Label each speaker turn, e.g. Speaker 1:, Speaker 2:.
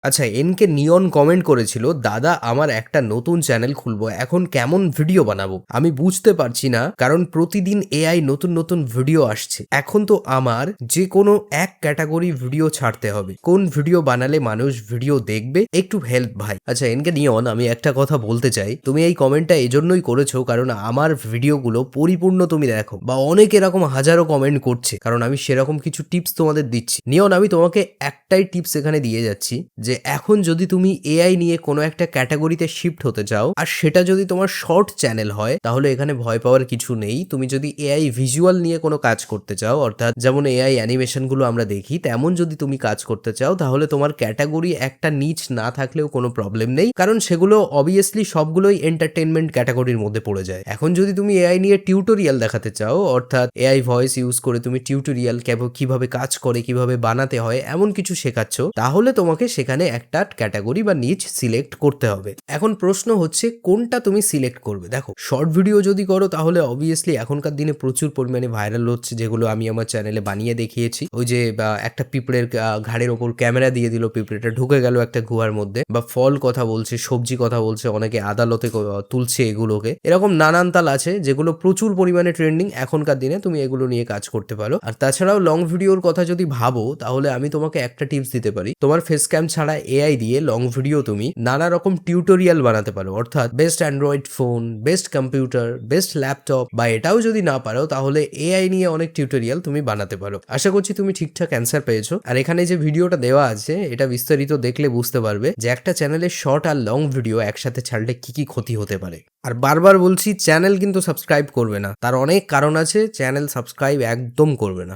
Speaker 1: আচ্ছা, এনকে নিয়ন কমেন্ট করেছিল, "দাদা আমার একটা নতুন চ্যানেল খুলবো। এখন কেমন ভিডিও বানাবো? আমি বুঝতে পারছি না কারণ প্রতিদিন এআই নতুন ভিডিও আসছে। এখন তো আমার যেকোনো এক ক্যাটেগরি ভিডিও ছাড়তে হবে। কোন ভিডিও বানালে মানুষ ভিডিও দেখবে? একটু হেল্প ভাই।" আচ্ছা এনকে নিয়ন, আমি একটা কথা বলতে চাই। তুমি এই কমেন্টটা এজন্যই করেছো কারণ আমার ভিডিওগুলো পরিপূর্ণ তুমি দেখো বা অনেক এরকম হাজারো কমেন্ট করছে। কারণ আমি সেরকম কিছু টিপস তোমাদের দিচ্ছি। নিয়ন, আমি তোমাকে একটাই টিপস এখানে দিয়ে যাচ্ছি যে এখন যদি তুমি এআই নিয়ে কোনো একটা ক্যাটাগরিতে শিফট হতে চাও আর সেটা যদি তোমার শর্ট চ্যানেল হয় তাহলে এখানে ভয় পাওয়ার কিছু নেই। তুমি যদি এআই ভিজুয়াল নিয়ে কোনো কাজ করতে চাও, অর্থাৎ যেমন এআই অ্যানিমেশনগুলো আমরা দেখি তেমন যদি তুমি কাজ করতে চাও, তাহলে তোমার ক্যাটাগরি একটা নিচ না থাকলেও কোনো প্রবলেম নেই, কারণ সেগুলো অবভিয়াসলি সবগুলোই এন্টারটেনমেন্ট ক্যাটাগরির মধ্যে পড়ে যায়। এখন যদি তুমি এআই নিয়ে টিউটোরিয়াল দেখাতে চাও, অর্থাৎ এআই ভয়েস ইউজ করে তুমি টিউটোরিয়াল কিভাবে কাজ করে, কিভাবে বানাতে হয় এমন কিছু শেখাচ্ছ, তাহলে তোমাকে সেখানে একটা ক্যাটাগরি বা নিচ সিলেক্ট করতে হবে। এখন প্রশ্ন হচ্ছে কোনটা তুমি সিলেক্ট করবে। দেখো, শর্ট ভিডিও যদি করো তাহলে অবভিয়াসলি এখনকার দিনে প্রচুর পরিমাণে ভাইরাল হচ্ছে, যেগুলো আমি আমার চ্যানেলে বানিয়ে দেখিয়েছি। ওই যে একটা পিঁপড়ের ঘাড়ের ওপর ক্যামেরা দিয়ে দিল, পিঁপড়েটা ঢুকে গেল একটা গুহার মধ্যে, বা ফল কথা বলছে, সবজি কথা বলছে, অনেকে আদালতে তুলছে এগুলোকে। এরকম নানান তাল আছে যেগুলো প্রচুর পরিমাণে ট্রেন্ডিং এখনকার দিনে, তুমি এগুলো নিয়ে কাজ করতে পারো। আর তাছাড়াও লং ভিডিওর কথা যদি ভাবো তাহলে আমি তোমাকে একটা টিপস দিতে পারি। তোমার ফেস ক্যাম ছাড়া এআই দিয়ে লং ভিডিও তুমি নানা রকম টিউটোরিয়াল বানাতে পারো, অর্থাৎ best Android phone, best computer, best laptop, বা এটাও যদি না পারো তাহলে এআই নিয়ে অনেক টিউটোরিয়াল তুমি বানাতে পারো। আশা করছি তুমি ঠিকঠাক অ্যান্সার পেয়েছো। আর এখানে যে ভিডিওটা দেওয়া আছে এটা বিস্তারিত দেখলে বুঝতে পারবে যে একটা চ্যানেলের শর্ট আর লং ভিডিও একসাথে ছাড়লে কি ক্ষতি হতে পারে। আর বারবার বলছি, চ্যানেল কিন্তু সাবস্ক্রাইব করবে না, তার অনেক কারণ আছে। চ্যানেল সাবস্ক্রাইব একদম করবে না।